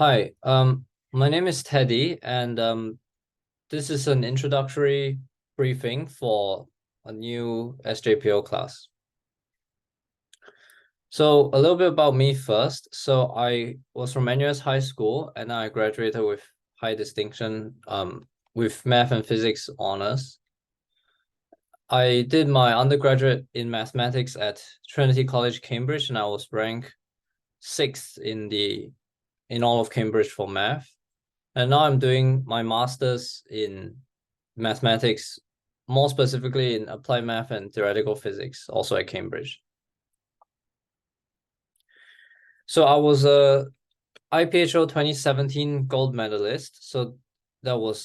Hi, my name is Teddy, and this is an introductory briefing for a new SJPO class. So a little bit about me first. So I was from NUS High School, and I graduated with high distinction with math and physics honors. I did my undergraduate in mathematics at Trinity College, Cambridge, and I was ranked 6th in all of Cambridge for math. And now I'm doing my master's in mathematics, more specifically in applied math and theoretical physics, also at Cambridge. So I was a IPHO 2017 gold medalist. So that was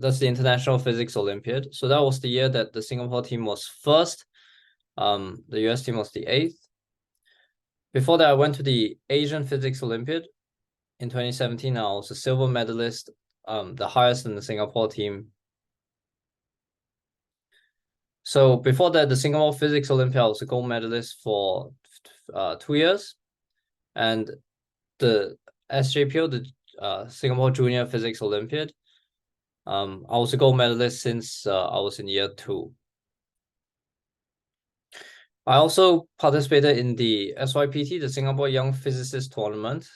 that's the International Physics Olympiad. So that was the year that the Singapore team was first. The US team was the 8th. Before that, I went to the Asian Physics Olympiad in 2017. I was a silver medalist, the highest in the Singapore team. So before that, the Singapore Physics Olympiad, I was a gold medalist for 2 years. And the SJPO, the Singapore Junior Physics Olympiad, I was a gold medalist since I was in year 2. I also participated in the SYPT, the Singapore Young Physicist Tournament,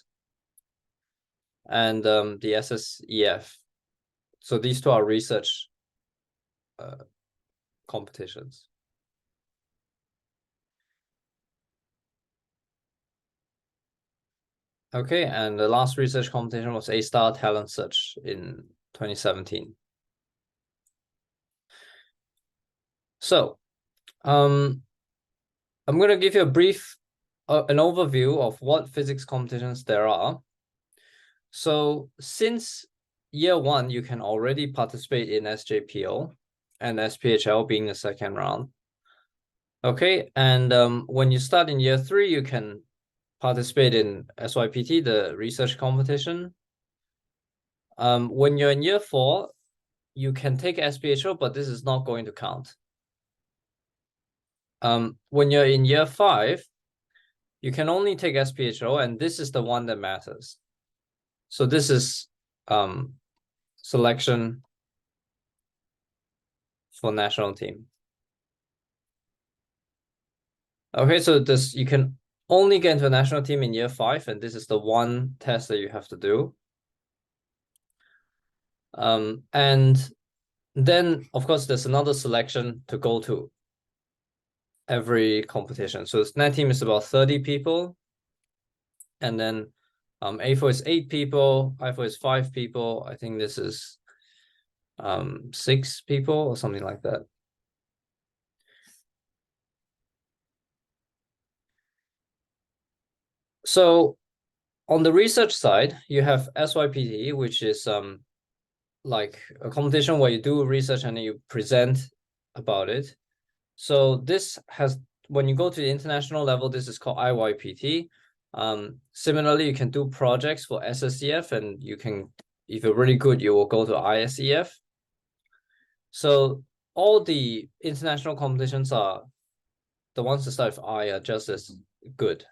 and the SSEF. So these two are research competitions. Okay, and the last research competition was A-Star Talent Search in 2017. So, I'm going to give you a brief, an overview of what physics competitions there are. So, since year 1, you can already participate in SJPO and SPHL being the second round. Okay, and when you start in year 3, you can participate in SYPT, the research competition. When you're in year 4, you can take SPHO, but this is not going to count. When you're in year 5, you can only take SPHO, and this is the one that matters. So this is selection for national team. Okay, so this you can only get into a national team in year 5, and this is the one test that you have to do. And then, of course, there's another selection to go to every competition. So this net team is about 30 people. And then A4 is 8 people, I4 is 5 people. I think this is 6 people or something like that. So on the research side, you have SYPT, which is like a competition where you do research and then you present about it. So this has, when you go to the international level, this is called IYPT. Similarly, you can do projects for SSEF, and you can, if you're really good, you will go to ISEF. So all the international competitions are, the ones that start with I are just as good,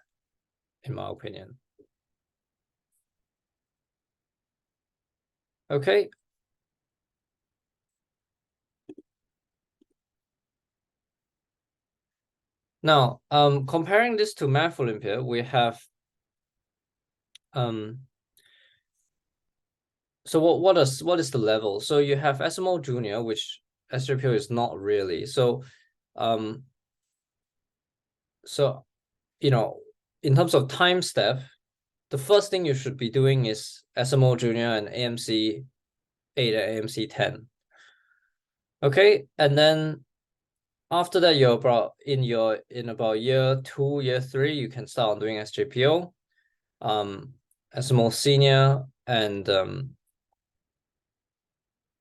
in my opinion. Okay. Now, comparing this to Math Olympiad, we have so what is the level? So you have SMO Junior, which SJPO is not really. So you know, in terms of time step, the first thing you should be doing is SMO Junior and AMC 8 and AMC 10. Okay, and then after that, you're about in about year 2, year 3, you can start on doing SJPO, SMO Senior, and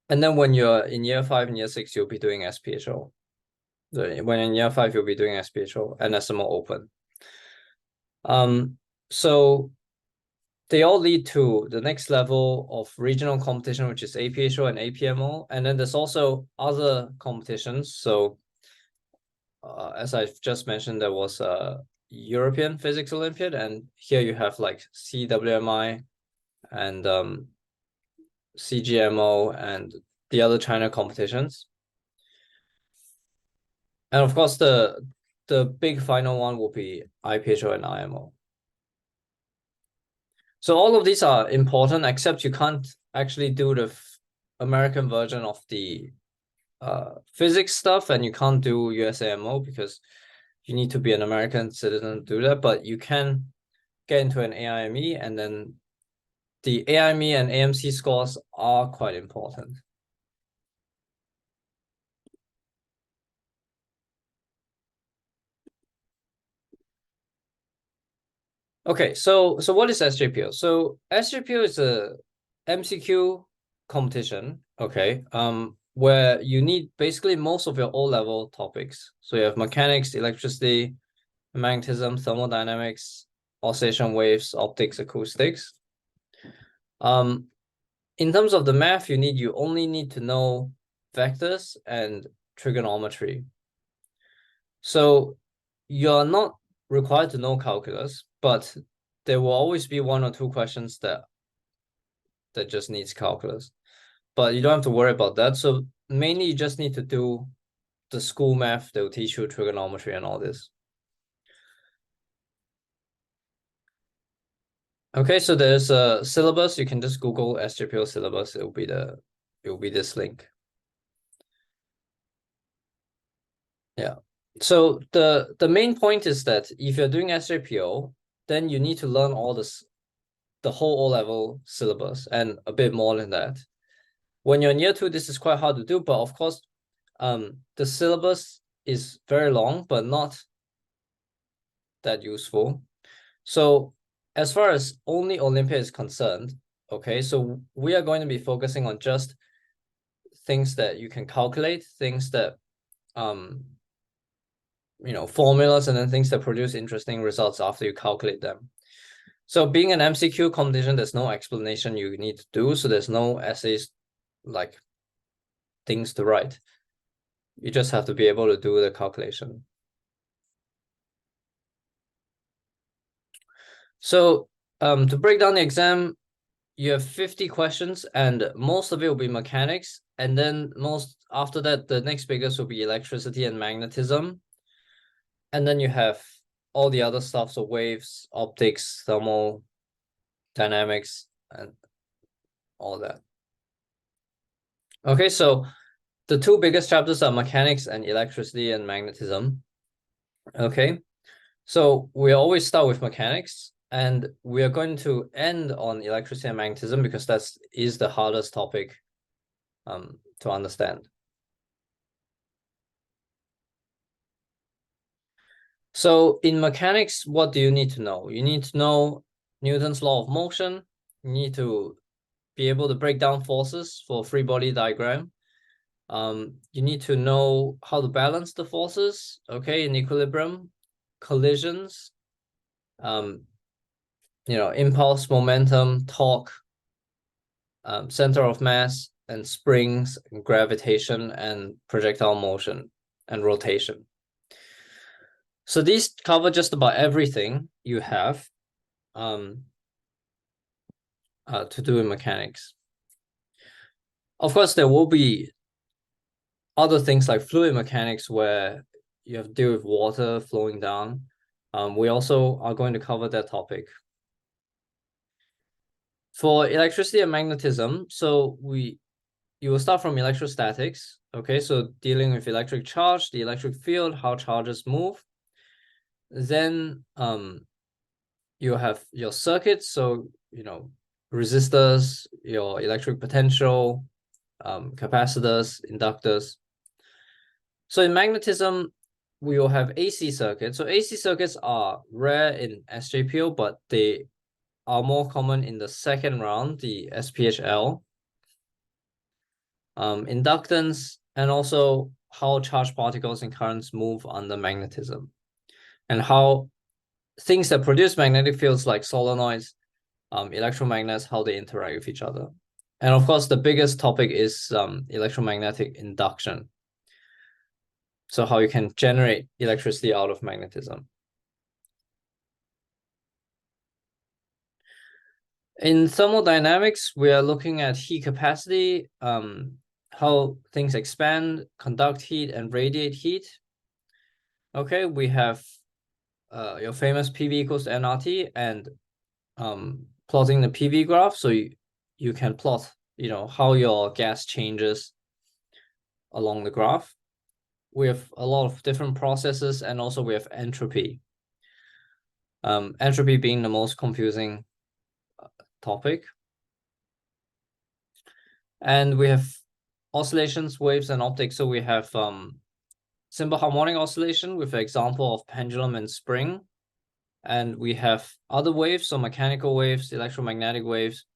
then when you're in year 5 and year 6, you'll be doing SPHO. So when in year 5, you'll be doing SPHO and SMO Open. So they all lead to the next level of regional competition, which is APHO and APMO. And then there's also other competitions. So as I've just mentioned, there was a European Physics Olympiad, and here you have like CWMI, and CGMO and the other China competitions. And of course, the big final one will be IPHO and IMO. So all of these are important, except you can't actually do the American version of the physics stuff, and you can't do USAMO because you need to be an American citizen to do that. But you can get into an AIME, and then the AIME and AMC scores are quite important. Okay, so what is SJPO? So SJPO is a MCQ competition, okay, where you need basically most of your O-level topics. So you have mechanics, electricity, magnetism, thermodynamics, oscillation waves, optics, acoustics. In terms of the math, you only need to know vectors and trigonometry. So you're not required to know calculus, but there will always be one or two questions that just needs calculus. But you don't have to worry about that. So mainly you just need to do the school math. They'll teach you trigonometry and all this. Okay, so there's a syllabus. You can just Google SJPO syllabus. It will be this link. Yeah. So the main point is that if you're doing SJPO, then you need to learn all the whole O-level syllabus and a bit more than that. When you're in year 2, this is quite hard to do, but of course, the syllabus is very long, but not that useful. So as far as only Olympia is concerned, okay, so we are going to be focusing on just things that you can calculate, things that formulas, and then things that produce interesting results after you calculate them. So being an MCQ competition, there's no explanation you need to do, so there's no essays like things to write. You just have to be able to do the calculation. So to break down the exam, you have 50 questions, and most of it will be mechanics. And then after that, the next biggest will be electricity and magnetism. And then you have all the other stuff, so waves, optics, thermodynamics, and all that. Okay, so the two biggest chapters are mechanics and electricity and magnetism. Okay, so we always start with mechanics, and we are going to end on electricity and magnetism because that is the hardest topic to understand. So in mechanics, what do you need to know? You need to know Newton's law of motion. You need to be able to break down forces for free body diagram. You need to know how to balance the forces, okay, in equilibrium, collisions, impulse, momentum, torque, center of mass, and springs, and gravitation, and projectile motion, and rotation. So these cover just about everything you have to do in mechanics. Of course, there will be other things like fluid mechanics where you have to deal with water flowing down. We also are going to cover that topic. For electricity and magnetism, so you will start from electrostatics. Okay, so dealing with electric charge, the electric field, how charges move. Then you have your circuits, so resistors, your electric potential, capacitors, inductors. So in magnetism, we will have AC circuits. So AC circuits are rare in SJPO, but they are more common in the second round, the SPHL. Inductance, and also how charged particles and currents move under magnetism, and how things that produce magnetic fields like solenoids, electromagnets, how they interact with each other. And of course, the biggest topic is electromagnetic induction. So how you can generate electricity out of magnetism. In thermodynamics, we are looking at heat capacity, how things expand, conduct heat, and radiate heat. Okay, we have your famous PV equals to nRT and plotting the PV graph. So you can plot, how your gas changes along the graph. We have a lot of different processes, and also we have entropy. Entropy being the most confusing topic. And we have oscillations, waves, and optics. So we have simple harmonic oscillation with an example of pendulum and spring. And we have other waves, so mechanical waves, electromagnetic waves,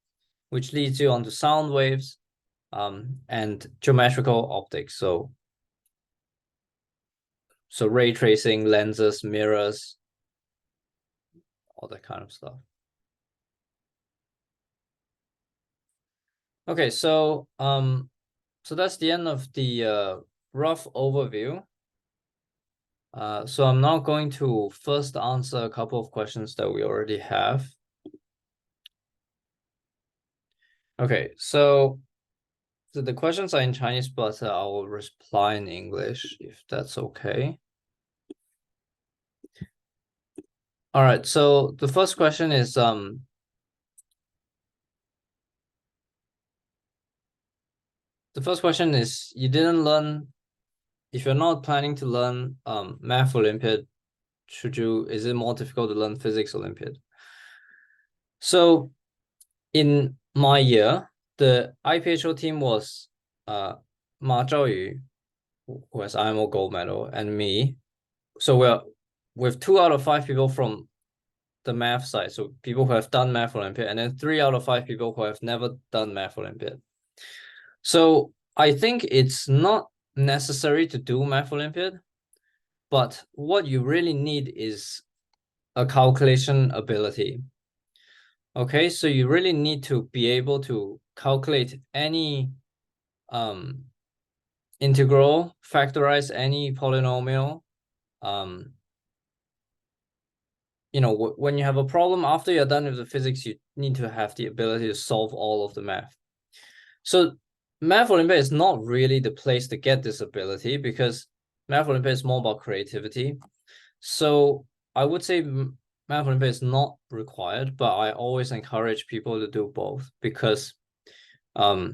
which leads you onto sound waves, and geometrical optics. So ray tracing, lenses, mirrors, all that kind of stuff. Okay, so that's the end of the rough overview. So I'm now going to first answer a couple of questions that we already have. Okay, so the questions are in Chinese, but I will reply in English if that's okay. All right, so the first question is the first question is, you didn't learn, if you're not planning to learn Math Olympiad, is it more difficult to learn Physics Olympiad? So in my year, the IPHO team was Ma Zhaoyu, who has IMO gold medal, and me. So we're with 2 out of 5 people from the math side, so people who have done Math Olympiad, and then 3 out of 5 people who have never done Math Olympiad. So I think it's not necessary to do Math Olympiad, but what you really need is a calculation ability. Okay, so you really need to be able to calculate any integral, factorize any polynomial. When you have a problem, after you're done with the physics, you need to have the ability to solve all of the math. So Math Olympiad is not really the place to get this ability, because Math Olympiad is more about creativity. So I would say Math Olympiad is not required, but I always encourage people to do both, because let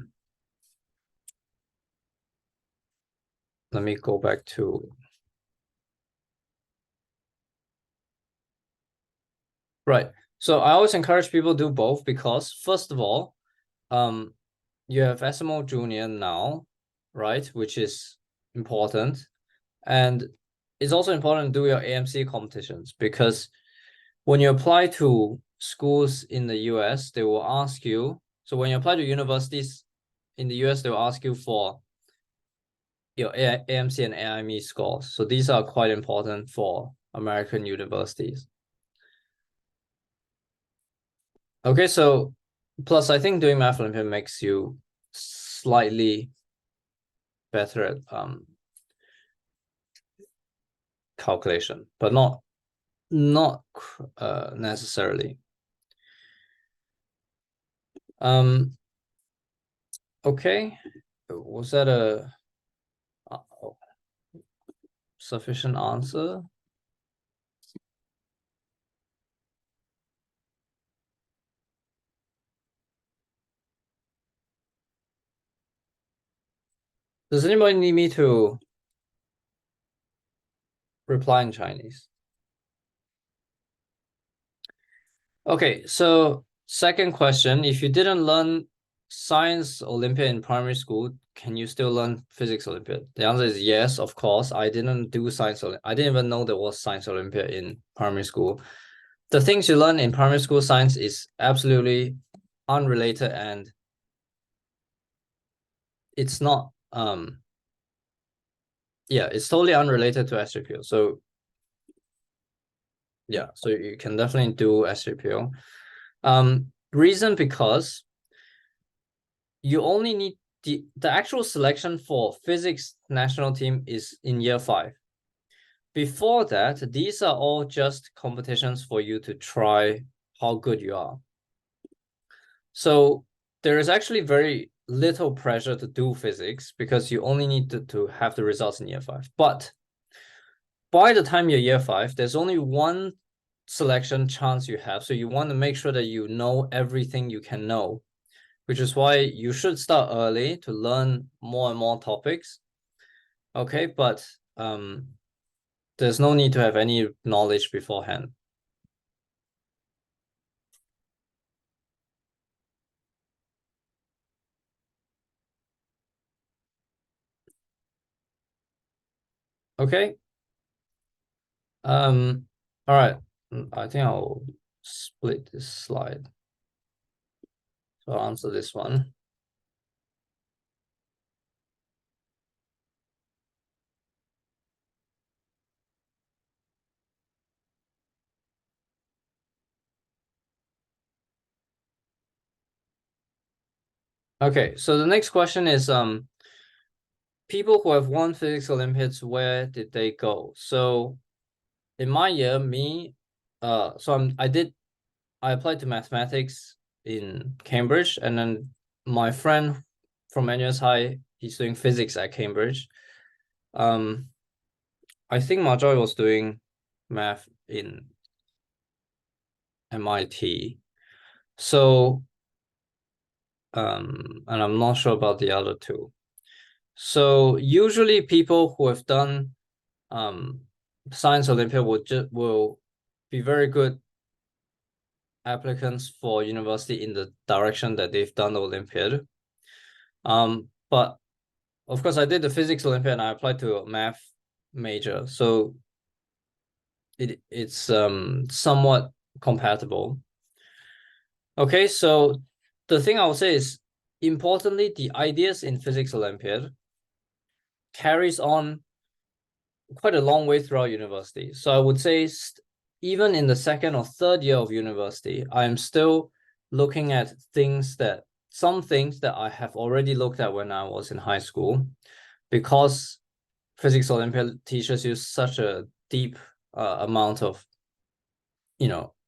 me go back to right. So I always encourage people to do both, because first of all, you have SMO Junior now, right? Which is important. And it's also important to do your AMC competitions, because when you apply to schools in the US, they will ask you. So when you apply to universities in the US, they will ask you for your AMC and AIME scores. So these are quite important for American universities. Okay, so plus I think doing Math Olympiad makes you slightly better at calculation, but not necessarily. Okay, was that a sufficient answer? Does anybody need me to reply in Chinese? Okay, so second question, if you didn't learn Science Olympiad in primary school, can you still learn Physics Olympiad? The answer is yes, of course. I didn't do Science Olympiad. I didn't even know there was Science Olympiad in primary school. The things you learn in primary school science is absolutely unrelated, and it's not it's totally unrelated to SJPO. So yeah, so you can definitely do SJPO. Reason because you only need the actual selection for physics national team is in year 5. Before that, these are all just competitions for you to try how good you are. So there is actually very little pressure to do physics because you only need to have the results in year five. But by the time you're year five, there's only one selection chance you have. So you want to make sure that you know everything you can know, which is why you should start early to learn more and more topics. Okay, but there's no need to have any knowledge beforehand. Okay. All right. I think I'll split this slide. So I'll answer this one. Okay, so the next question is people who have won physics Olympiads, where did they go? So in my year, I applied to mathematics in Cambridge, and then my friend from NUS High, he's doing physics at Cambridge. I think Marjoy was doing math in MIT. So, and I'm not sure about the other two. So usually people who have done Science Olympiad will be very good applicants for university in the direction that they've done the Olympiad. But of course, I did the Physics Olympiad and I applied to a math major, so it's somewhat compatible. Okay, so the thing I would say is, importantly, the ideas in Physics Olympiad carries on quite a long way throughout university. So I would say even in the second or third year of university, I'm still looking at some things that I have already looked at when I was in high school, because Physics Olympiad teaches you such a deep amount of,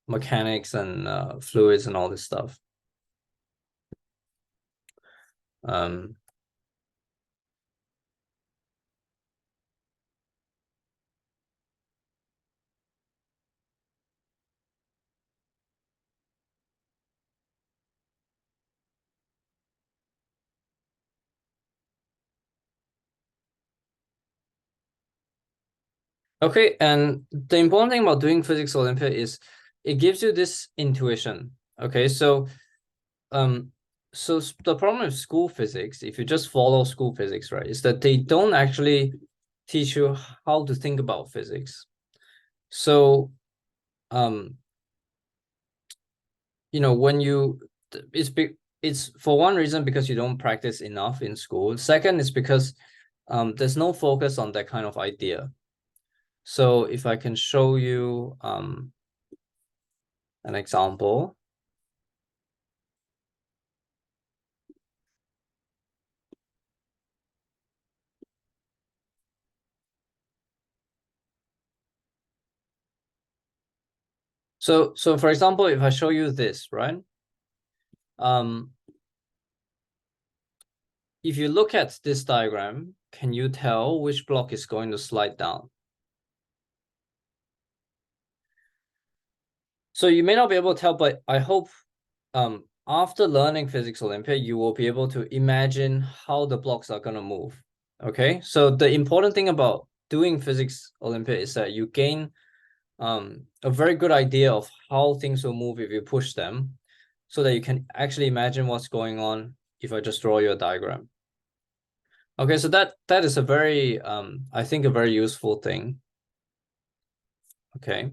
mechanics and fluids and all this stuff. Um, Okay, and the important thing about doing Physics Olympiad is it gives you this intuition. Okay, um, so the problem with school physics, if you just follow school physics, right, is that they don't actually teach you how to think about physics. So, when it's for one reason because you don't practice enough in school. Second is because there's no focus on that kind of idea. So if I can show you an example. So for example, if I show you this, right? If you look at this diagram, can you tell which block is going to slide down? So you may not be able to tell, but I hope after learning Physics Olympiad, you will be able to imagine how the blocks are going to move. Okay, so the important thing about doing Physics Olympiad is that you gain a very good idea of how things will move if you push them, so that you can actually imagine what's going on if I just draw you a diagram. Okay, so that is a very I think a very useful thing. Okay.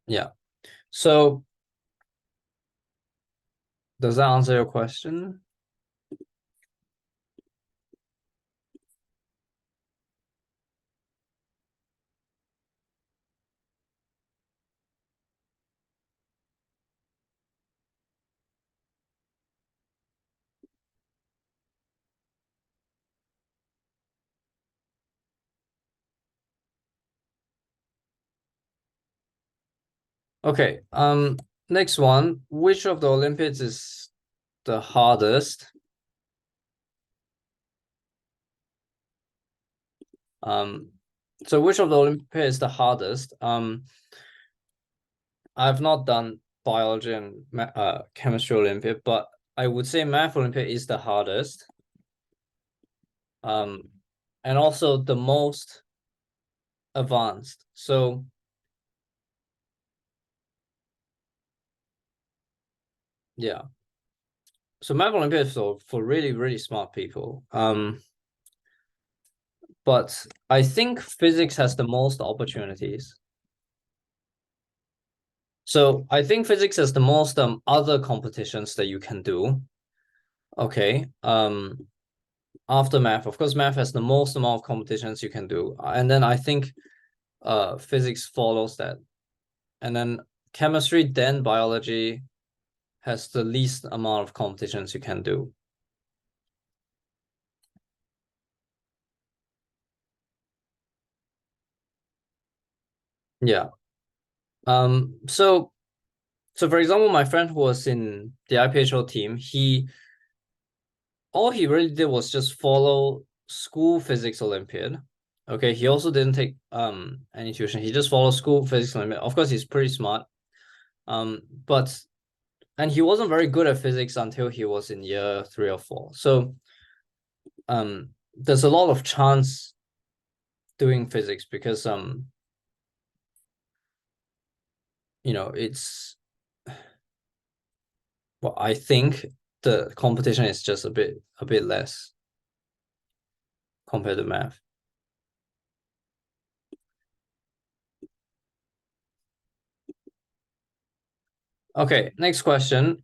Yeah. So does that answer your question? Okay. Next one, which of the Olympiads is the hardest? So which of the Olympiads is the hardest? I've not done biology and chemistry Olympiad, but I would say math Olympiad is the hardest. And also the most advanced. So yeah. So math Olympiad is for really, really smart people. But I think physics has the most opportunities. So I think physics has the most other competitions that you can do. Okay. After math, of course, math has the most amount of competitions you can do. And then I think physics follows that. And then chemistry, then biology has the least amount of competitions you can do. Yeah. So for example, my friend who was in the IPHO team, he all he really did was just follow school physics Olympiad. Okay, he also didn't take any tuition. He just followed school physics Olympiad. Of course, he's pretty smart. But and he wasn't very good at physics until he was in year 3 or 4. So there's a lot of chance doing physics because it's well, I think the competition is just a bit less compared to math. Okay, next question.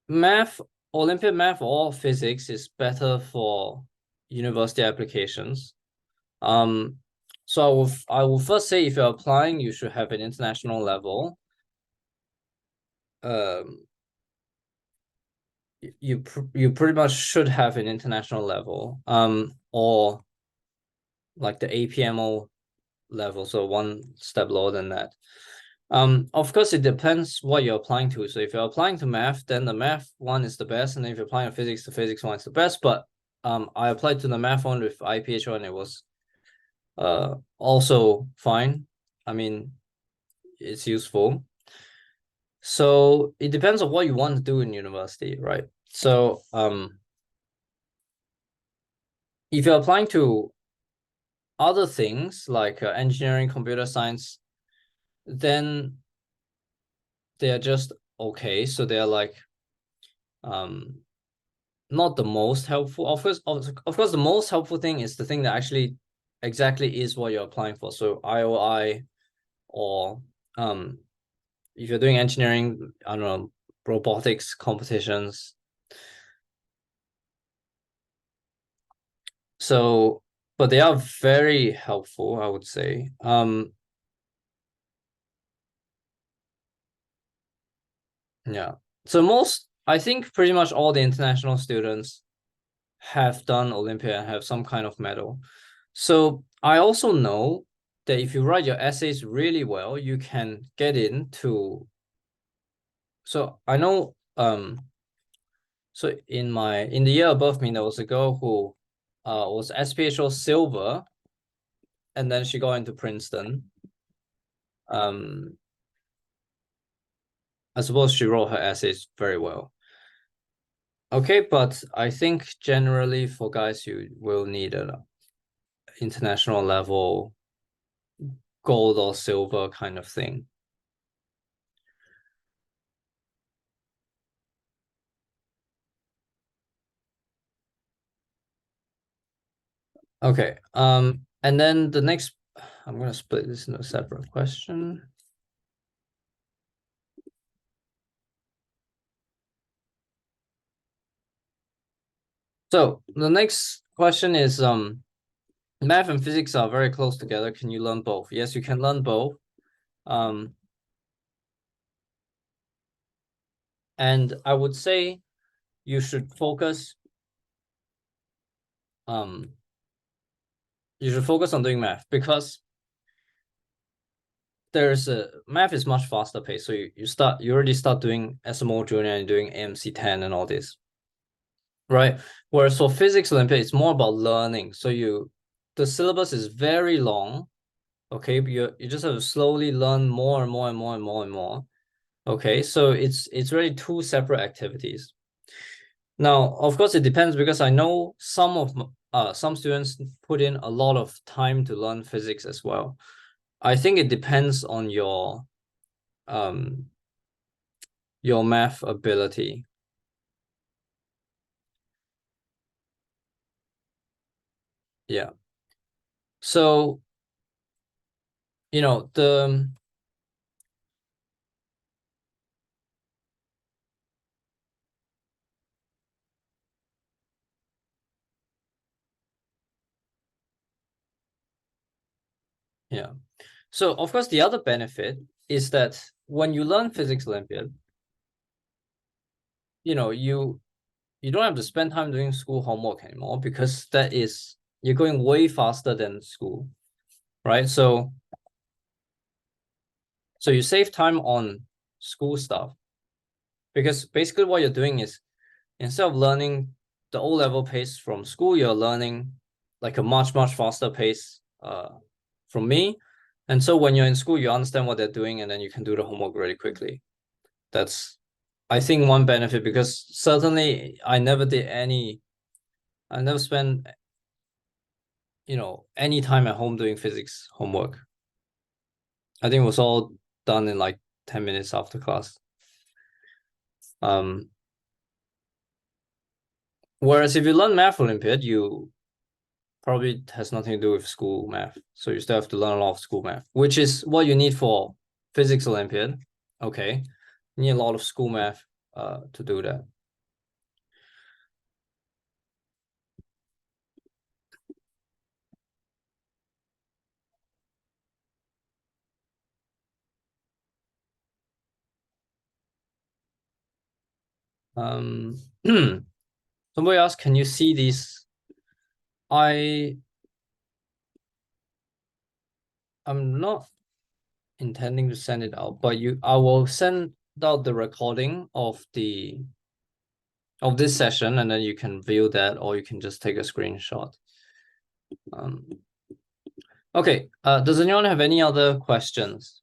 Math, Olympiad math or physics is better for university applications. Um, so I will first say if you're applying, you should have an international level. Um, you pretty much should have an international level. Or like the APMO level, so one step lower than that. Of course, it depends what you're applying to. So if you're applying to math, then the math one is the best, and if you're applying to physics, the physics one is the best. But I applied to the math one with IPHO, and it was also fine. I mean, it's useful. So it depends on what you want to do in university, right? So if you're applying to other things like engineering, computer science, then they are just okay. So they're like um not the most helpful. Of course, the most helpful thing is the thing that actually exactly is what you're applying for. So IOI or um if you're doing engineering, I don't know, robotics competitions. So, but they are very helpful, I would say. Yeah. So I think pretty much all the international students have done Olympia and have some kind of medal. So I also know that if you write your essays really well, you can get into. So I know so in the year above me, there was a girl who was SPHO silver, and then she got into Princeton. Um I suppose she wrote her essays very well. Okay, but I think generally for guys you will need an international level gold or silver kind of thing. Okay. And then the next, I'm gonna split this into a separate question. So the next question is math and physics are very close together. Can you learn both? Yes, you can learn both. Um, and I would say you should focus um, on doing math because there's a math is much faster pace. So you already start doing SMO Junior and doing AMC 10 and all this, right? Whereas for physics Olympiad, it's more about learning. So the syllabus is very long. Okay, you just have to slowly learn more and more and more and more and more. Okay, so it's really two separate activities. Now, of course, it depends because I know some students put in a lot of time to learn physics as well. I think it depends on your math ability. Yeah. So, the yeah. So, of course, the other benefit is that when you learn physics Olympiad, you don't have to spend time doing school homework anymore because you're going way faster than school, right? So you save time on school stuff because basically what you're doing is instead of learning the O-level pace from school, you're learning like a much, much faster pace from me. And so when you're in school, you understand what they're doing and then you can do the homework really quickly. That's, I think, one benefit because certainly I never spent, any time at home doing physics homework. I think it was all done in like 10 minutes after class. Um, Whereas if you learn math Olympiad, you probably has nothing to do with school math. So you still have to learn a lot of school math, which is what you need for physics Olympiad. Okay. You need a lot of school math to do that. Um, somebody asked, can you see these? I'm not intending to send it out, but I will send out the recording of this session, and then you can view that, or you can just take a screenshot. Okay. Does anyone have any other questions?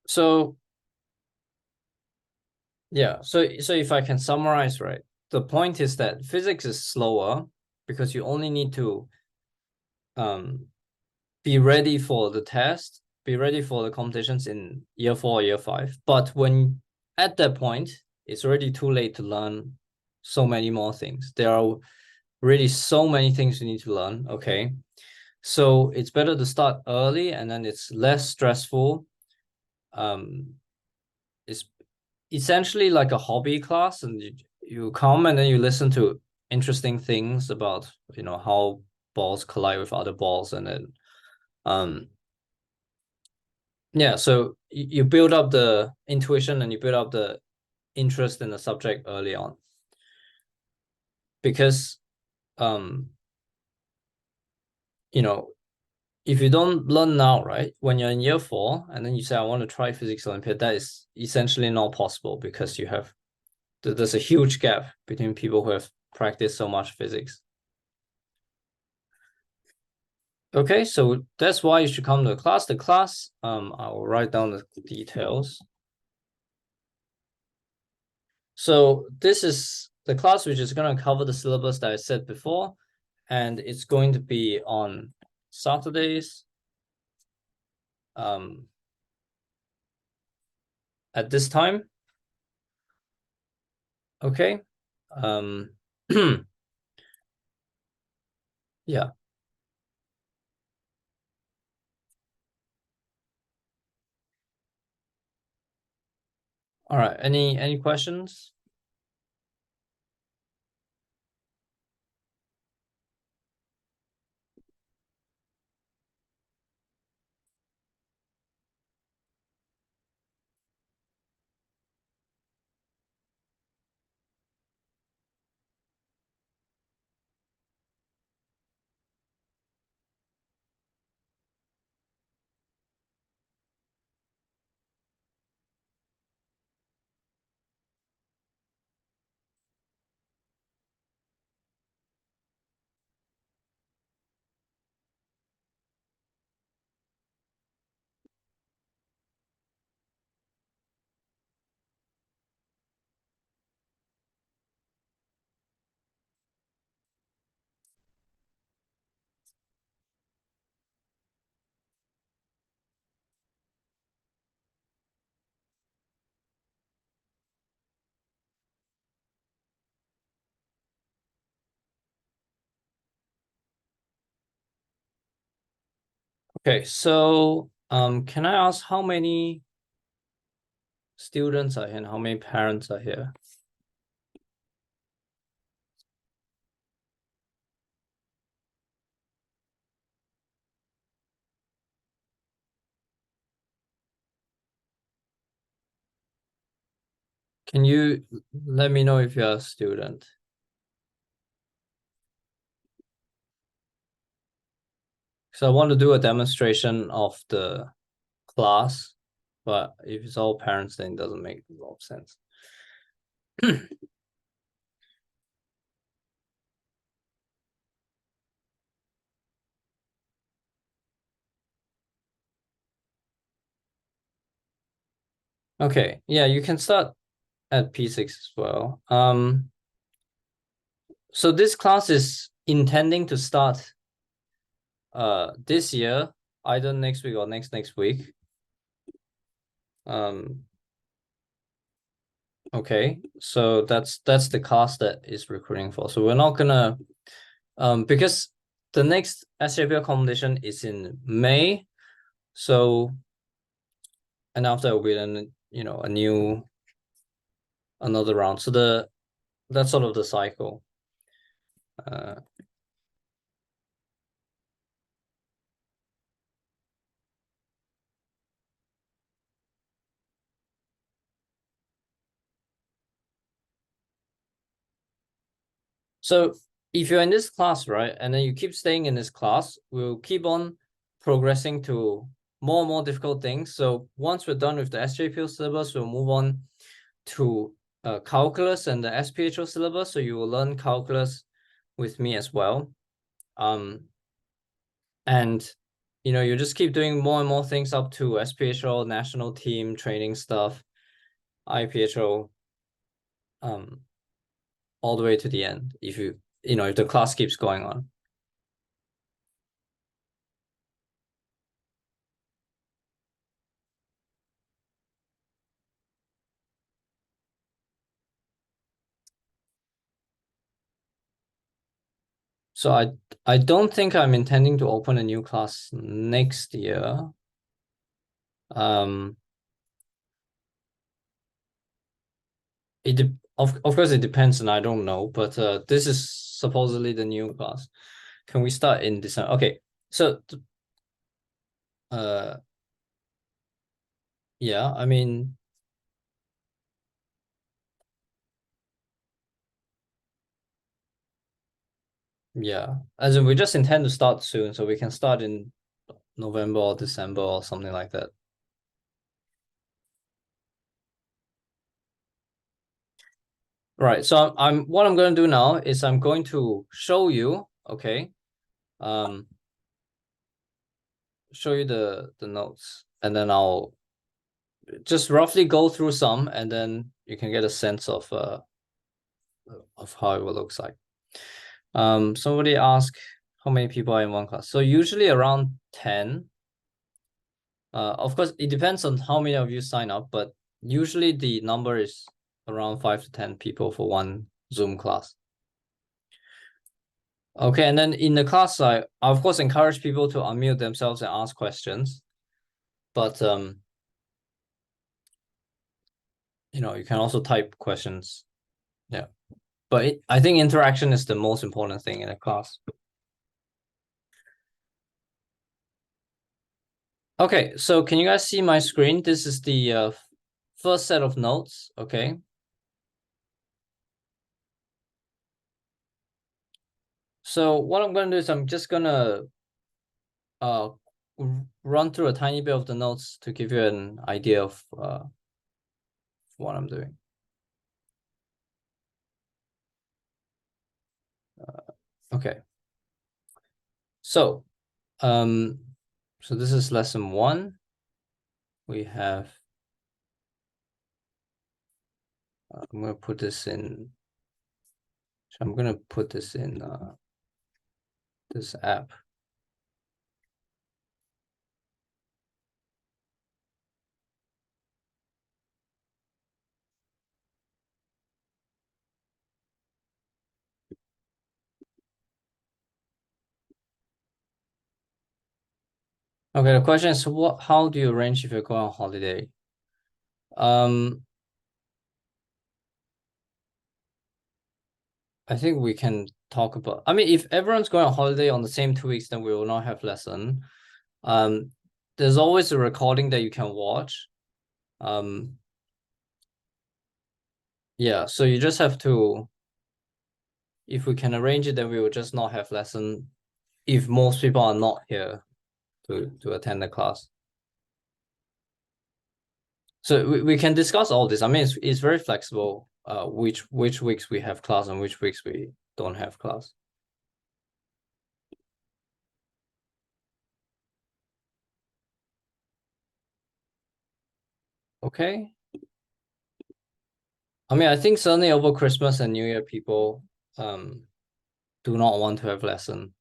So yeah, so if I can summarize, right, the point is that physics is slower because you only need to um be ready for the test, be ready for the competitions in year 4 or year 5. But when at that point, it's already too late to learn so many more things. There are really so many things you need to learn. Okay. So it's better to start early and then it's less stressful. It's essentially like a hobby class, and you come and then you listen to interesting things about how balls collide with other balls, and then yeah, so you build up the intuition and you build up the interest in the subject early on, because um you know if you don't learn now, right, when you're in year 4 and then you say I want to try physics Olympiad, that is essentially not possible because there's a huge gap between people who have practiced so much physics. Okay, so that's why you should come to the class. The class, I will write down the details. So this is the class which is going to cover the syllabus that I said before, and it's going to be on Saturdays at this time. Okay. Yeah. All right. Any questions? Okay, so can I ask how many students are here and how many parents are here? Can you let me know if you're a student? So I want to do a demonstration of the class, but if it's all parents, then it doesn't make a lot of sense. Okay, yeah, you can start at P6 as well. So this class is intending to start this year, either next week or next week. Okay, so that's the class that is recruiting for. So we're not gonna because the next SJPO competition is in May, so and after we then a new another round. So that's sort of the cycle. So if you're in this class, right, and then you keep staying in this class, we'll keep on progressing to more and more difficult things. So once we're done with the SJPO syllabus, we'll move on to calculus and the SPHO syllabus. So you will learn calculus with me as well. And you just keep doing more and more things up to SPHO, national team training stuff, IPHO, all the way to the end. If if the class keeps going on. So I don't think I'm intending to open a new class next year. Um, of course it depends, and I don't know, but this is supposedly the new class. Can we start in December? Okay, so uh, yeah, I mean, yeah, as in we just intend to start soon, so we can start in November or December or something like that. Right. So I'm what I'm going to do now is I'm going to show you, okay, um, show you the notes, and then I'll just roughly go through some, and then you can get a sense of how it will looks like. Somebody asked how many people are in one class. So usually around 10. Of course, it depends on how many of you sign up, but usually the number is around 5 to 10 people for one Zoom class. Okay, and then in the class, I of course encourage people to unmute themselves and ask questions, but you can also type questions. Yeah. But I think interaction is the most important thing in a class. Okay, so can you guys see my screen? This is the first set of notes, okay? So what I'm gonna do is I'm just gonna uh run through a tiny bit of the notes to give you an idea of what I'm doing. Okay. So so this is lesson 1. We have I'm gonna put this in. So I'm gonna put this in this app. Okay, the question is how do you arrange if you're going on holiday? I think we can talk about, I mean, if everyone's going on holiday on the same 2 weeks, then we will not have lesson. There's always a recording that you can watch. Yeah, so you just have to, if we can arrange it, then we will just not have lesson if most people are not here to attend the class. So we can discuss all this. I mean, it's very flexible, which weeks we have class and which weeks we don't have class. Okay. I mean, I think certainly over Christmas and New Year, people do not want to have lesson.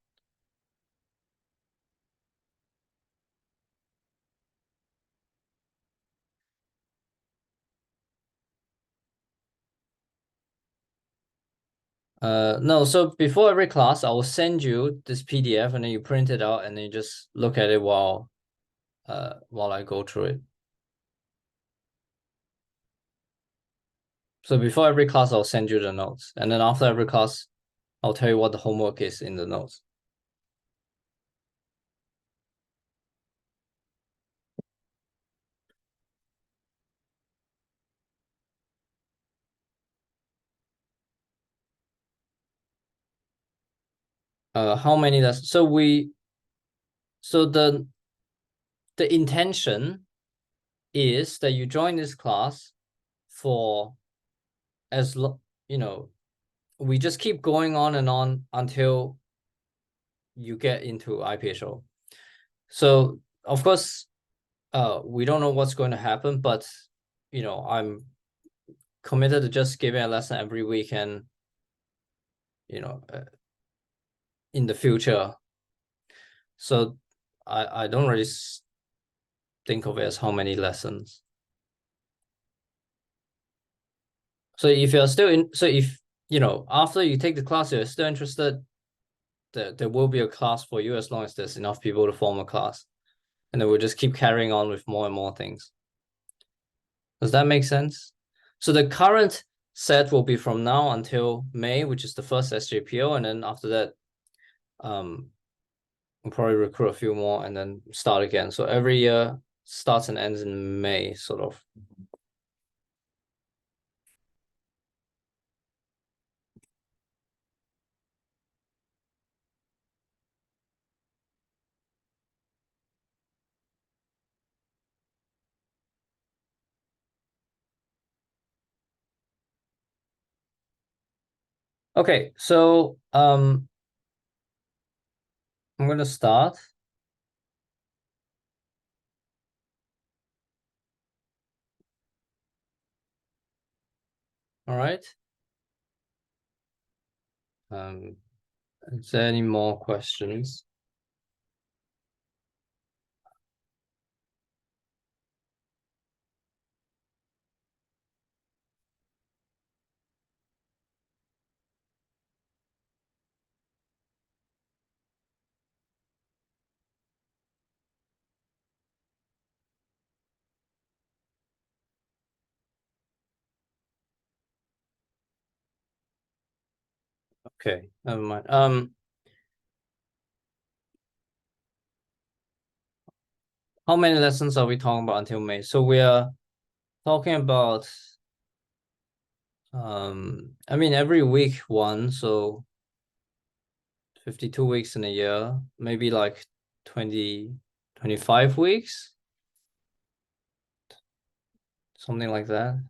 No, so before every class, I will send you this PDF and then you print it out and then you just look at it while I go through it. So before every class, I'll send you the notes. And then after every class, I'll tell you what the homework is in the notes. How many lessons? So the intention is that you join this class for as we just keep going on and on until you get into IPHO. So of course, we don't know what's going to happen, but I'm committed to just giving a lesson every weekend, in the future. So I don't really think of it as how many lessons. So if you're still in, so if after you take the class, you're still interested, there will be a class for you as long as there's enough people to form a class. And then we'll just keep carrying on with more and more things. Does that make sense? So the current set will be from now until May, which is the first SJPO, and then after that, we'll probably recruit a few more and then start again. So every year starts and ends in May, sort of. Okay, so I'm gonna start. All right. Is there any more questions? Okay, never mind. How many lessons are we talking about until May? So we are talking about I mean every week one, so 52 weeks in a year, maybe like 20, 25 weeks, something like that.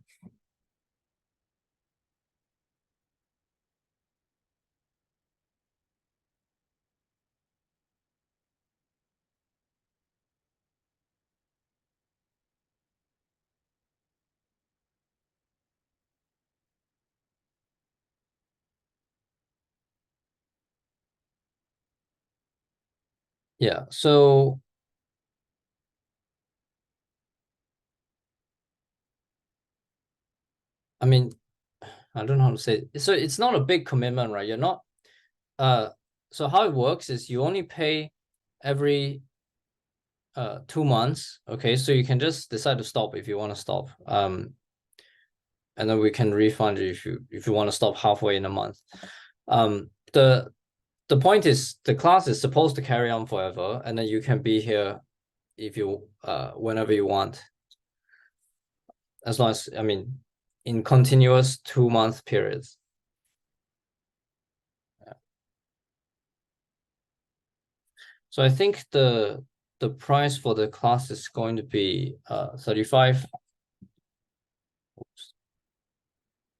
Yeah, so I mean, I don't know how to say it. So it's not a big commitment, right? You're not so how it works is you only pay every 2 months. Okay, so you can just decide to stop if you want to stop. And then we can refund you if you want to stop halfway in a month. The point is the class is supposed to carry on forever, and then you can be here if you whenever you want, as long as I mean in continuous 2 month periods. So I think the price for the class is going to be 35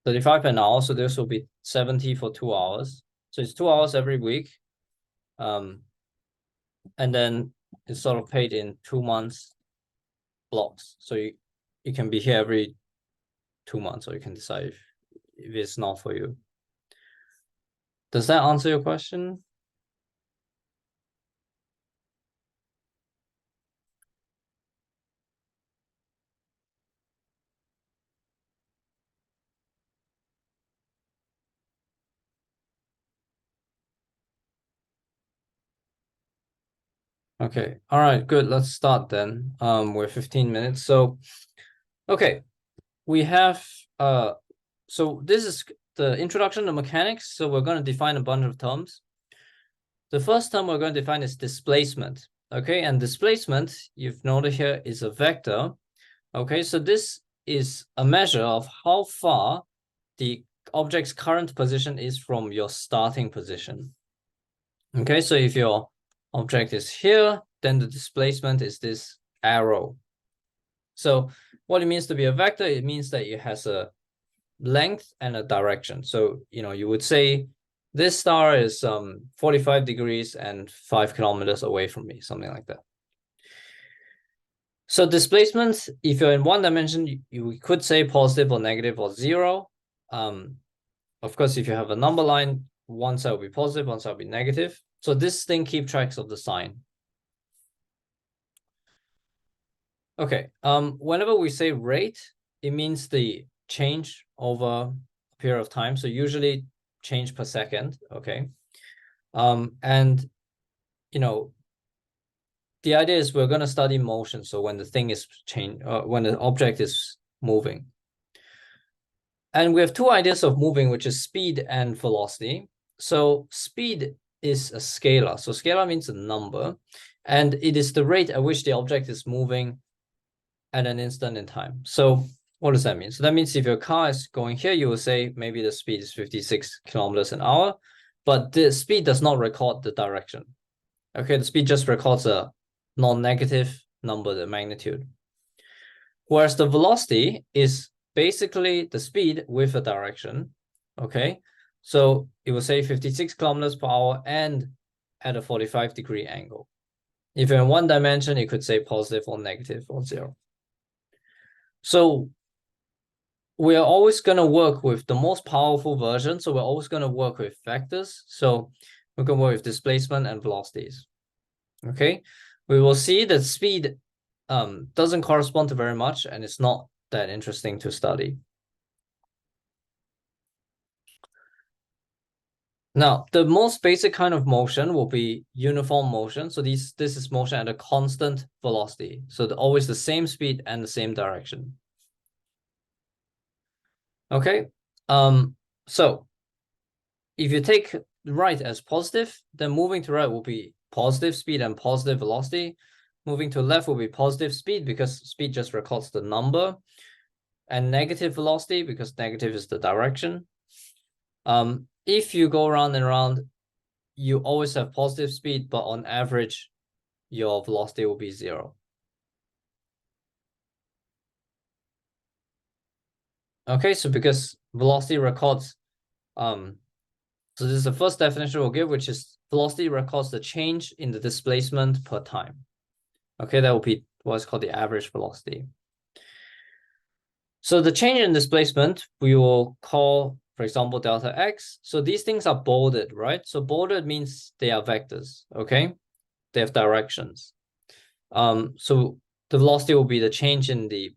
an hour. So this will be 70 for 2 hours. So it's 2 hours every week. And then it's sort of paid in 2 months blocks. So you can be here every 2 months, or you can decide if it's not for you. Does that answer your question? Okay. All right, good. Let's start then. We're 15 minutes. So okay, we have so this is the introduction to mechanics. So we're going to define a bunch of terms. The first term we're going to define is displacement. Okay, and displacement, you've noted here, is a vector. Okay, so this is a measure of how far the object's current position is from your starting position. Okay, so if your object is here, then the displacement is this arrow. So what it means to be a vector, it means that it has a length and a direction. So, you would say this star is 45 degrees and 5 kilometers away from me, something like that. So displacement, if you're in one dimension, you could say positive or negative or zero. Of course, if you have a number line, one side will be positive, one side will be negative. So this thing keeps track of the sign. Okay. Whenever we say rate, it means the change over a period of time. So usually change per second. Okay. And the idea is we're going to study motion. So when the thing is when the object is moving. And we have two ideas of moving, which is speed and velocity. So speed is a scalar. So scalar means a number, and it is the rate at which the object is moving at an instant in time. So what does that mean? So that means if your car is going here, you will say maybe the speed is 56 kilometers an hour, but the speed does not record the direction. Okay, the speed just records a non-negative number, the magnitude. Whereas the velocity is basically the speed with a direction. Okay, so it will say 56 kilometers per hour and at a 45-degree angle. If you're in one dimension, you could say positive or negative or zero. So we are always going to work with the most powerful version. So we're always going to work with vectors. So we're going to work with displacement and velocities. Okay, we will see that speed doesn't correspond to very much, and it's not that interesting to study. Now, the most basic kind of motion will be uniform motion. So this is motion at a constant velocity. So always the same speed and the same direction. Okay, so if you take right as positive, then moving to right will be positive speed and positive velocity. Moving to left will be positive speed because speed just records the number, and negative velocity because negative is the direction. If you go around and around, you always have positive speed, but on average, your velocity will be 0. Okay, so because velocity records, so this is the first definition we'll give, which is velocity records the change in the displacement per time. Okay, that will be what's called the average velocity. So the change in displacement, we will call, for example, delta x. So these things are bolded, right? So bolded means they are vectors, okay? They have directions. So the velocity will be the change in the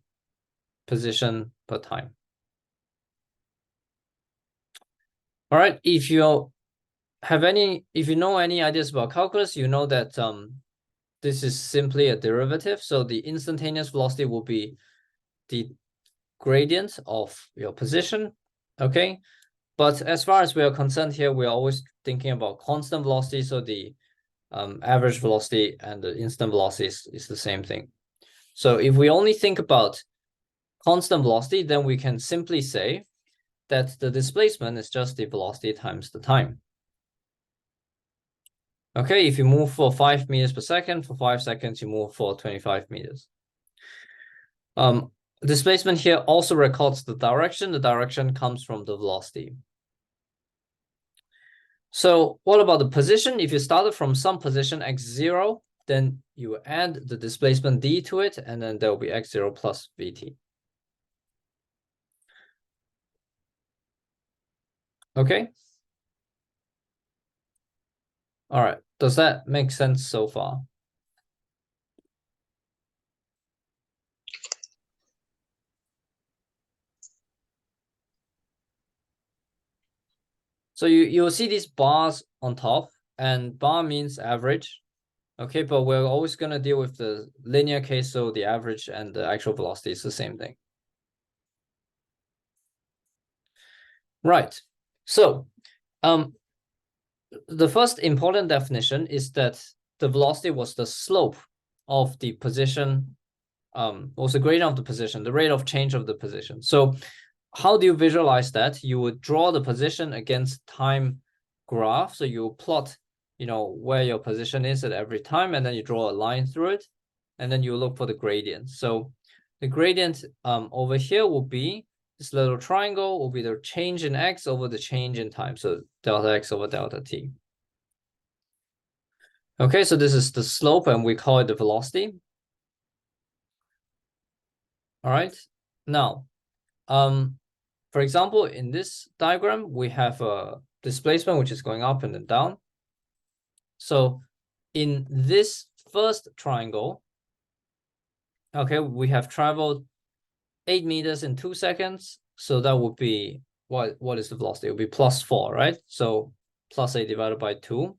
position per time. All right, if you know any ideas about calculus, you know that this is simply a derivative. So the instantaneous velocity will be the gradient of your position, okay? But as far as we are concerned here, we are always thinking about constant velocity. So the average velocity and the instant velocity is the same thing. So if we only think about constant velocity, then we can simply say that the displacement is just the velocity times the time. Okay, if you move for 5 meters per second, for 5 seconds, you move for 25 meters. Displacement here also records the direction. The direction comes from the velocity. So what about the position? If you started from some position x0, then you add the displacement d to it, and then there will be x0 plus vt. Okay. All right. Does that make sense so far? So you'll see these bars on top, and bar means average. Okay, but we're always going to deal with the linear case, so the average and the actual velocity is the same thing. Right. So the first important definition is that the velocity was the slope of the position, was the gradient of the position, the rate of change of the position. So how do you visualize that? You would draw the position against time graph. So you plot, where your position is at every time, and then you draw a line through it, and then you look for the gradient. So the gradient over here will be this little triangle will be the change in x over the change in time. So delta x over delta t. Okay, so this is the slope, and we call it the velocity. All right. Now, for example, in this diagram, we have a displacement which is going up and then down. So in this first triangle, okay, we have traveled 8 meters in 2 seconds. So that would be, what is the velocity? It would be plus 4, right? So plus 8 divided by 2.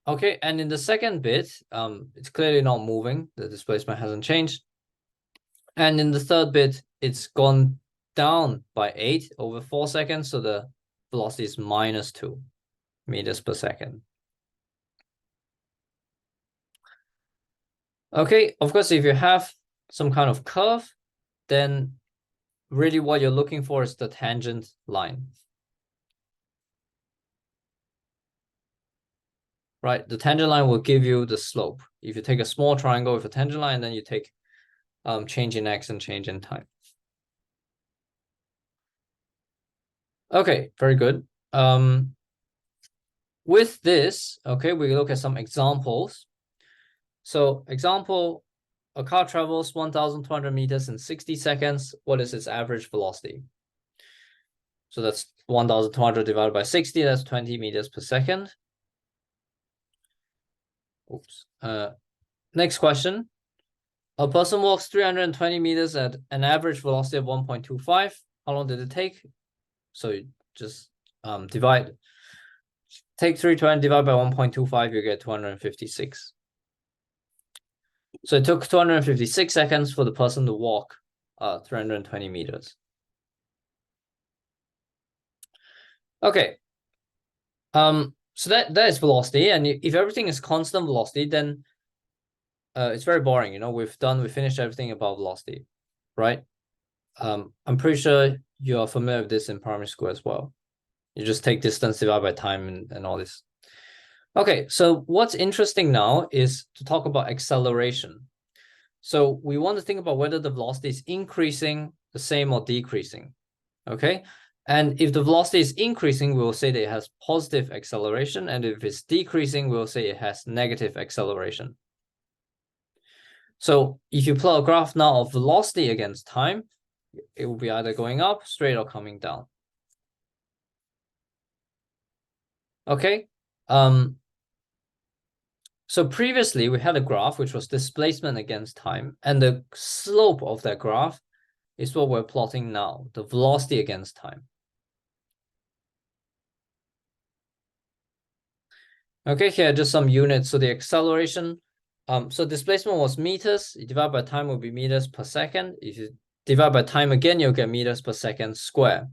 Okay, and in the second bit, it's clearly not moving. The displacement hasn't changed. And in the third bit, it's gone down by 8 over 4 seconds. So the velocity is minus 2 meters per second. Okay, of course, if you have some kind of curve, then really what you're looking for is the tangent line. Right, the tangent line will give you the slope. If you take a small triangle with a tangent line, then you take change in x and change in time. Okay, very good. With this, okay, we look at some examples. So example, a car travels 1,200 meters in 60 seconds. What is its average velocity? So that's 1,200 divided by 60. That's 20 meters per second. Oops. Next question. A person walks 320 meters at an average velocity of 1.25. How long did it take? So you just take 320 divided by 1.25, you get 256. So it took 256 seconds for the person to walk 320 meters. Okay. So that is velocity, and if everything is constant velocity, then it's very boring. You know, we finished everything about velocity, right? I'm pretty sure you are familiar with this in primary school as well. You just take distance divided by time and all this. Okay, so what's interesting now is to talk about acceleration. So we want to think about whether the velocity is increasing, the same, or decreasing. Okay, and if the velocity is increasing, we'll say that it has positive acceleration, and if it's decreasing, we'll say it has negative acceleration. So if you plot a graph now of velocity against time, it will be either going up, straight, or coming down. Okay. So previously we had a graph which was displacement against time, and the slope of that graph is what we're plotting now, the velocity against time. Okay, here are just some units. So the acceleration, so displacement was meters. You divide by time will be meters per second. If you divide by time again, you'll get meters per second square.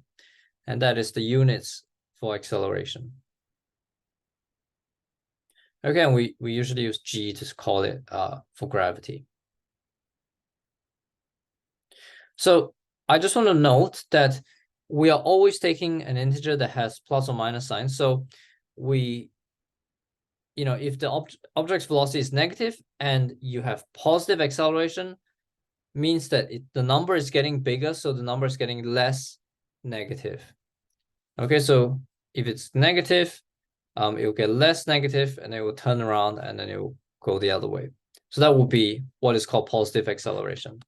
And that is the units for acceleration. Okay, and we usually use G to call it for gravity. So I just want to note that we are always taking an integer that has plus or minus sign. So we, if the object's velocity is negative and you have positive acceleration, means that the number is getting bigger, so the number is getting less negative. Okay, so if it's negative, it will get less negative, and it will turn around, and then it will go the other way. So that will be what is called positive acceleration.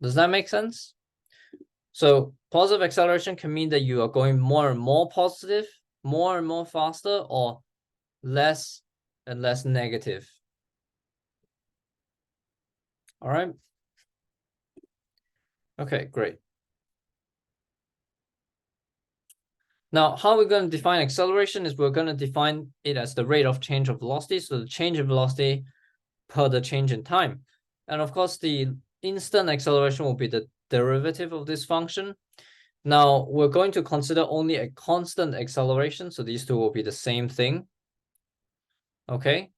Does that make sense? So positive acceleration can mean that you are going more and more positive, more and more faster, or less and less negative. All right. Okay, great. Now, how we're going to define acceleration is we're going to define it as the rate of change of velocity. So the change in velocity per the change in time. And of course, the instant acceleration will be the derivative of this function. Now, we're going to consider only a constant acceleration. So these two will be the same thing. Okay.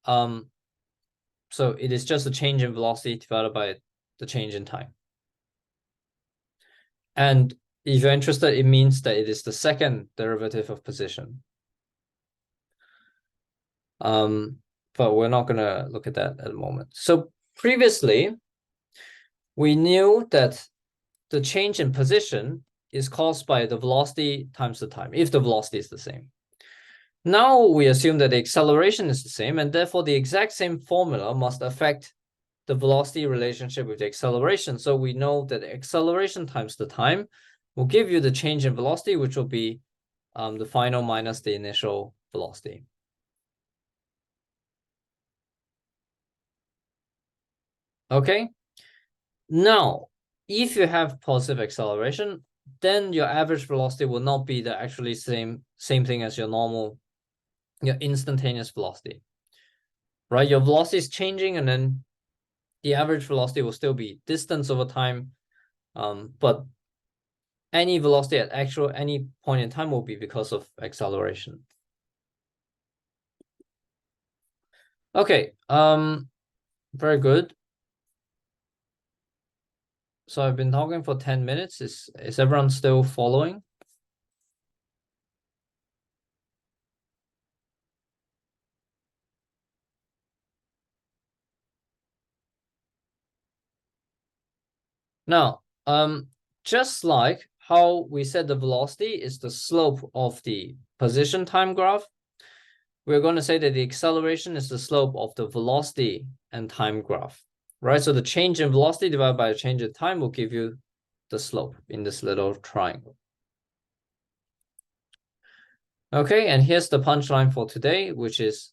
So it is just a change in velocity divided by the change in time. And if you're interested, it means that it is the second derivative of position. But we're not going to look at that at the moment. So previously, we knew that the change in position is caused by the velocity times the time, if the velocity is the same. Now we assume that the acceleration is the same, and therefore the exact same formula must affect the velocity relationship with the acceleration. So we know that the acceleration times the time will give you the change in velocity, which will be the final minus the initial velocity. Okay. Now, if you have positive acceleration, then your average velocity will not be the actually same thing as your instantaneous velocity, right? Your velocity is changing, and then the average velocity will still be distance over time, but any velocity at any point in time will be because of acceleration. Okay, very good. So I've been talking for 10 minutes. Is everyone still following? Now, just like how we said the velocity is the slope of the position time graph, we're going to say that the acceleration is the slope of the velocity and time graph, right? So the change in velocity divided by the change in time will give you the slope in this little triangle. Okay, and here's the punchline for today, which is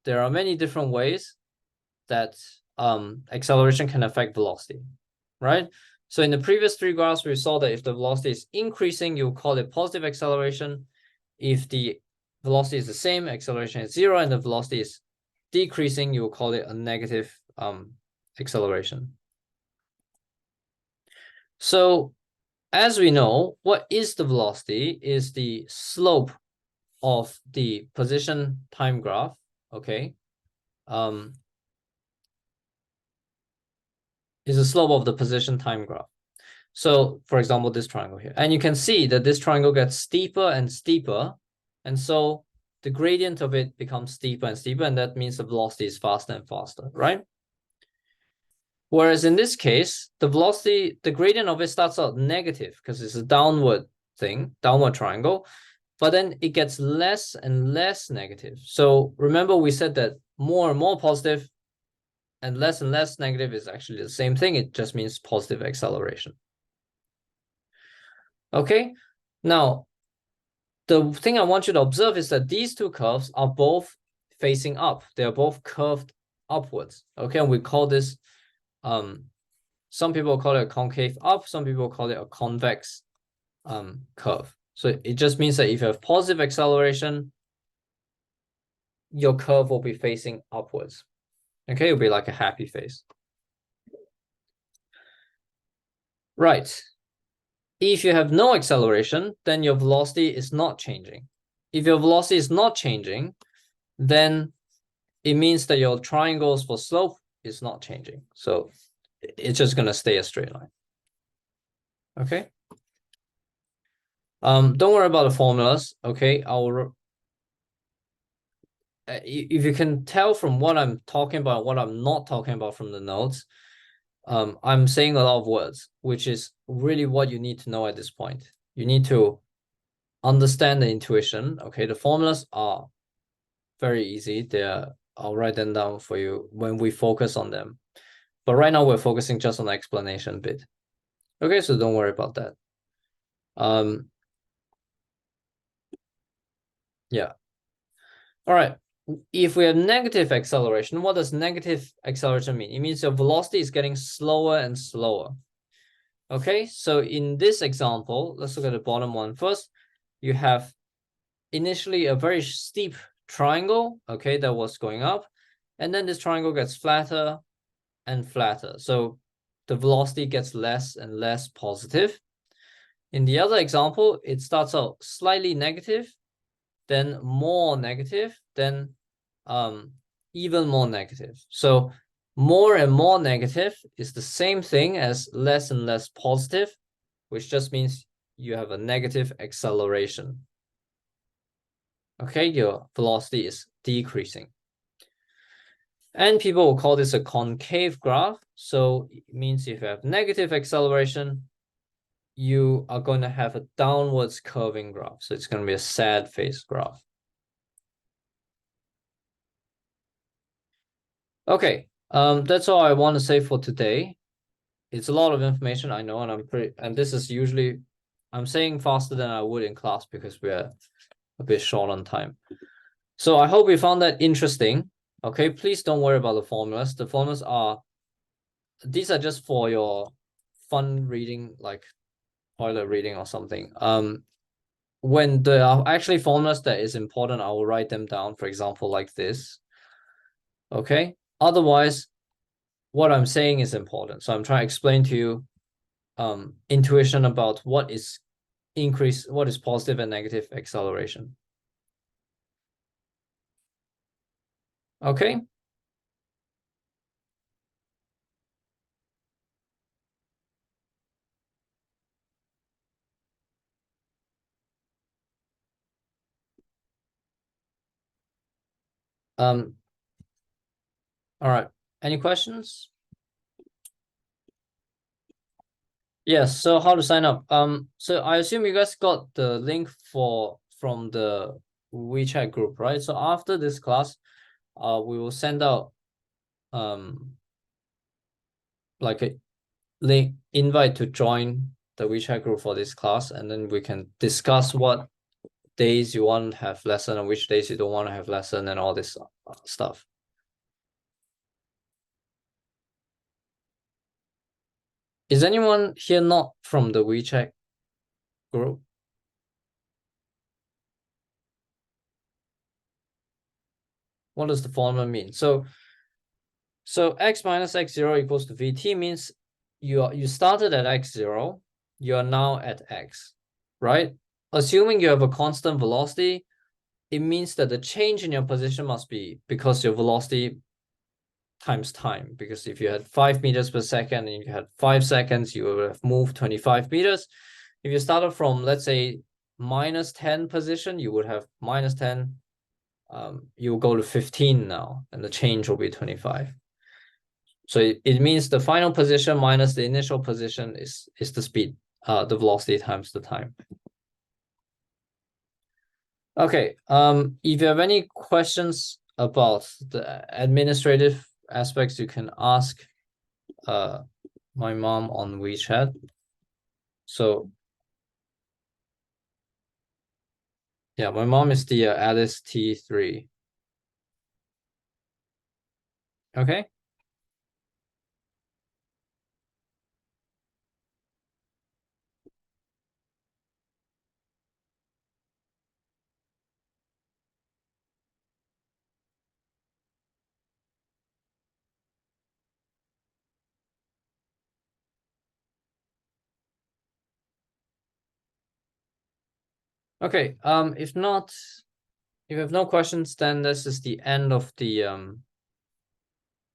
there are many different ways that acceleration can affect velocity, right? So in the previous three graphs, we saw that if the velocity is increasing, you call it positive acceleration. If the velocity is the same, acceleration is 0, and the velocity is decreasing, you will call it a negative acceleration. So as we know, what is the velocity is the slope of the position time graph, okay? Is the slope of the position time graph. So, for example, this triangle here. And you can see that this triangle gets steeper and steeper. And so the gradient of it becomes steeper and steeper, and that means the velocity is faster and faster, right? Whereas in this case, the velocity, the gradient of it starts out negative because it's a downward thing, downward triangle, but then it gets less and less negative. So remember we said that more and more positive and less negative is actually the same thing. It just means positive acceleration. Okay, now the thing I want you to observe is that these two curves are both facing up. They are both curved upwards. Okay, and we call this, some people call it a concave up, some people call it a convex curve. So it just means that if you have positive acceleration, your curve will be facing upwards. Okay, it'll be like a happy face. Right. If you have no acceleration, then your velocity is not changing. If your velocity is not changing, then it means that your triangles for slope is not changing. So it's just going to stay a straight line. Okay. Don't worry about the formulas. Okay. If you can tell from what I'm talking about, what I'm not talking about from the notes, I'm saying a lot of words, which is really what you need to know at this point. You need to understand the intuition. Okay, the formulas are very easy. I'll write them down for you when we focus on them. But right now we're focusing just on the explanation bit. Okay, so don't worry about that. Yeah. All right. If we have negative acceleration, what does negative acceleration mean? It means your velocity is getting slower and slower. Okay, so in this example, let's look at the bottom one first. You have initially a very steep triangle, okay, that was going up, and then this triangle gets flatter and flatter. So the velocity gets less and less positive. In the other example, it starts out slightly negative, then more negative, then even more negative. So more and more negative is the same thing as less and less positive, which just means you have a negative acceleration. Okay, your velocity is decreasing. And people will call this a concave graph. So it means if you have negative acceleration, you are going to have a downwards curving graph. So it's going to be a sad face graph. Okay, that's all I want to say for today. It's a lot of information, I know, and this is usually, I'm saying faster than I would in class because we're a bit short on time. So I hope you found that interesting. Okay, please don't worry about the formulas. The formulas these are just for your fun reading, like toilet reading or something. When there are actually formulas that is important, I will write them down, for example, like this. Okay, otherwise, what I'm saying is important. So I'm trying to explain to you intuition about what is positive and negative acceleration. Okay. All right. Any questions? Yes. So how to sign up? So I assume you guys got the link from the WeChat group, right? So after this class, we will send out like a link invite to join the WeChat group for this class, and then we can discuss what days you want to have lesson and which days you don't want to have lesson and all this stuff. Is anyone here not from the WeChat group? What does the formula mean? So x minus x0 equals to vt means you started at x0, you're now at x, right? Assuming you have a constant velocity, it means that the change in your position must be because your velocity times time. Because if you had 5 meters per second and you had 5 seconds, you would have moved 25 meters. If you started from, let's say, -10 position, you would have -10. You will go to 15 now, and the change will be 25. So it means the final position minus the initial position is the speed, the velocity times the time. Okay, if you have any questions about the administrative aspects, you can ask my mom on WeChat. So yeah, my mom is the Alice T3. Okay. Okay. If not, if you have no questions, then this is the end of the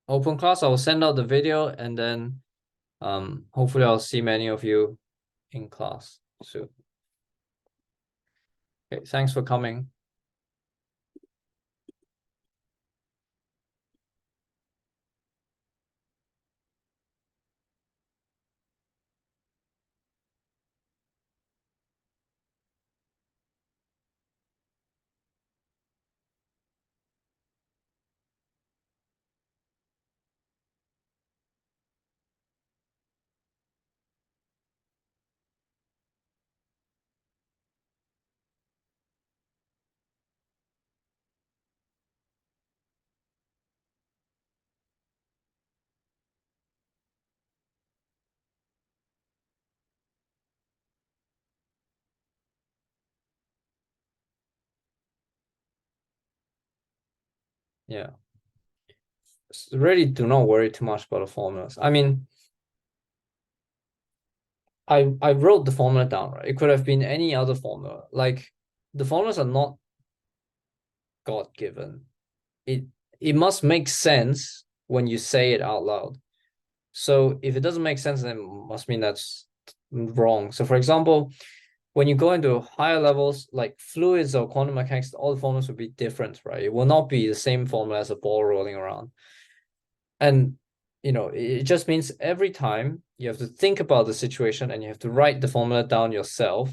open class. I will send out the video, and then hopefully I'll see many of you in class soon. Okay, thanks for coming. Yeah. Really do not worry too much about the formulas. I mean, I wrote the formula down, right? It could have been any other formula. Like, the formulas are not God given. It it must make sense when you say it out loud. So if it doesn't make sense, then it must mean that's wrong. So for example, when you go into higher levels, like fluids or quantum mechanics, all the formulas will be different, right? It will not be the same formula as a ball rolling around. And it just means every time you have to think about the situation and you have to write the formula down yourself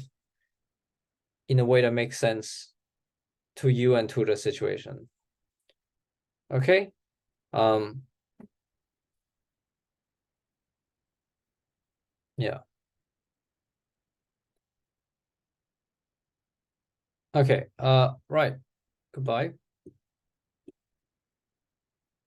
in a way that makes sense to you and to the situation. Okay. Yeah. Okay. Right. Goodbye.